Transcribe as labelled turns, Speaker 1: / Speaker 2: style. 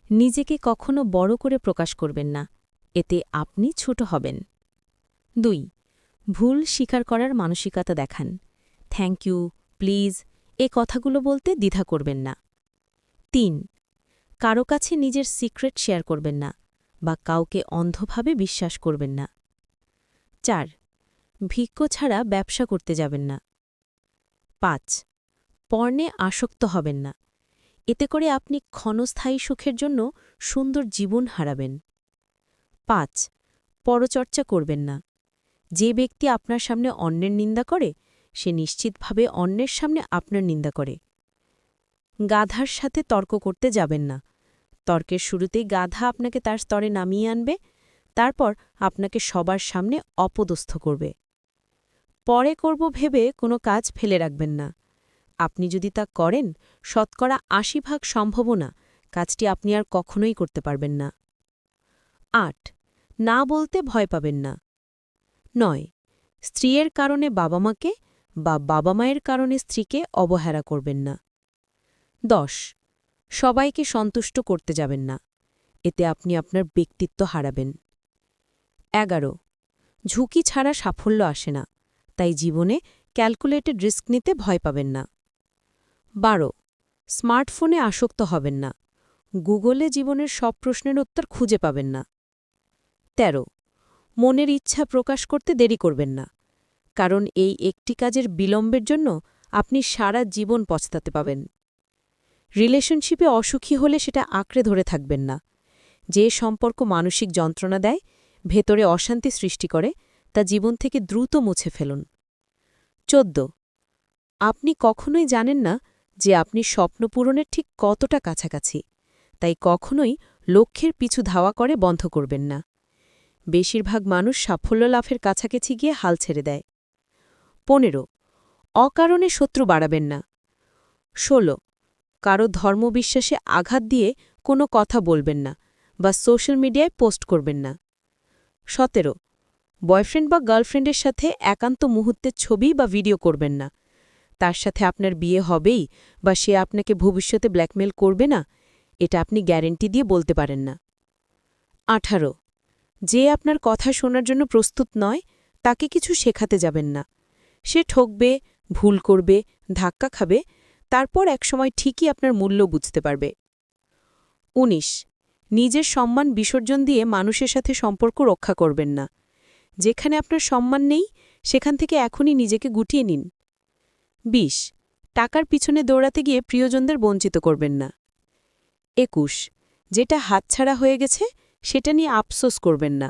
Speaker 1: নিজেকে কখনো বড় করে প্রকাশ করবেন না, এতে আপনি ছোট হবেন। ২. ভুল স্বীকার করার মানসিকতা দেখান। থ্যাংক ইউ, প্লিজ এ কথাগুলো বলতে দ্বিধা করবেন না। ৩. কারো কাছে নিজের সিক্রেট শেয়ার করবেন না বা কাউকে অন্ধভাবে বিশ্বাস করবেন না। ৪. ভিক্ষ ছাড়া ব্যবসা করতে যাবেন না। ৫. পর্নে আসক্ত হবেন না, এতে করে আপনি ক্ষণস্থায়ী সুখের জন্য সুন্দর জীবন হারাবেন। ৫. পরচর্চা করবেন না। যে ব্যক্তি আপনার সামনে অন্যের নিন্দা করে সে নিশ্চিতভাবে অন্যের সামনে আপনার নিন্দা করে। গাধার সাথে তর্ক করতে যাবেন না। তর্কের শুরুতেই গাধা আপনাকে তার স্তরে নামিয়ে আনবে, তারপর আপনাকে সবার সামনে অপদস্থ করবে। পরে করব ভেবে কোনো কাজ ফেলে রাখবেন না। আপনি যদি তা করেন, শতকরা ৮০% সম্ভাবনা কাজটি আপনি আর কখনোই করতে পারবেন না। ৮. না বলতে ভয় পাবেন না। ৯. স্ত্রীর কারণে বাবা মাকে বা বাবা মায়ের কারণে স্ত্রীকে অবহেলা করবেন না। ১০. সবাইকে সন্তুষ্ট করতে যাবেন না, এতে আপনি আপনার ব্যক্তিত্ব হারাবেন। ১১. ঝুঁকি ছাড়া সাফল্য আসে না, তাই জীবনে ক্যালকুলেটেড রিস্ক নিতে ভয় পাবেন না। ১২. স্মার্টফোনে আসক্ত হবেন না, গুগলে জীবনের সব প্রশ্নের উত্তর খুঁজে পাবেন না। ১৩. মনের ইচ্ছা প্রকাশ করতে দেরি করবেন না, কারণ এই একটি কাজের বিলম্বের জন্য আপনি সারা জীবন পছতাতে পাবেন। রিলেশনশিপে অসুখী হলে সেটা আঁকড়ে ধরে থাকবেন না। যে সম্পর্ক মানসিক যন্ত্রণা দেয়, ভেতরে অশান্তি সৃষ্টি করে, তা জীবন থেকে দ্রুত মুছে ফেলুন। ১৪. আপনি কখনোই জানেন না যে আপনি স্বপ্ন পূরণের ঠিক কতটা কাছাকাছি, তাই কখনোই লক্ষ্যের পিছু ধাওয়া করে বন্ধ করবেন না। বেশিরভাগ মানুষ সাফল্য লাভের কাছাকাছি গিয়ে হাল ছেড়ে দেয়। ১৫. অকারণে শত্রু বাড়াবেন না। ১৬. কারো ধর্মবিশ্বাসে আঘাত দিয়ে কোনো কথা বলবেন না বা সোশ্যাল মিডিয়ায় পোস্ট করবেন না। ১৭. বয়ফ্রেন্ড বা গার্লফ্রেন্ডের সাথে একান্ত মুহূর্তের ছবি বা ভিডিও করবেন না। তার সাথে আপনার বিয়ে হবেই বা সে আপনাকে ভবিষ্যতে ব্ল্যাকমেল করবে না, এটা আপনি গ্যারেন্টি দিয়ে বলতে পারেন না। ১৮. যে আপনার কথা শোনার জন্য প্রস্তুত নয়, তাকে কিছু শেখাতে যাবেন না। সে ঠকবে, ভুল করবে, ধাক্কা খাবে, তারপর একসময় ঠিকই আপনার মূল্য বুঝতে পারবে। ১৯. নিজের সম্মান বিসর্জন দিয়ে মানুষের সাথে সম্পর্ক রক্ষা করবেন না। যেখানে আপনার সম্মান নেই, সেখান থেকে এখনই নিজেকে গুটিয়ে নিন। ২০. টাকার পিছনে দৌড়াতে গিয়ে প্রিয়জনদের বঞ্চিত করবেন না। ২১. যেটা হাতছাড়া হয়ে গেছে সেটা নিয়ে আফসোস করবেন না।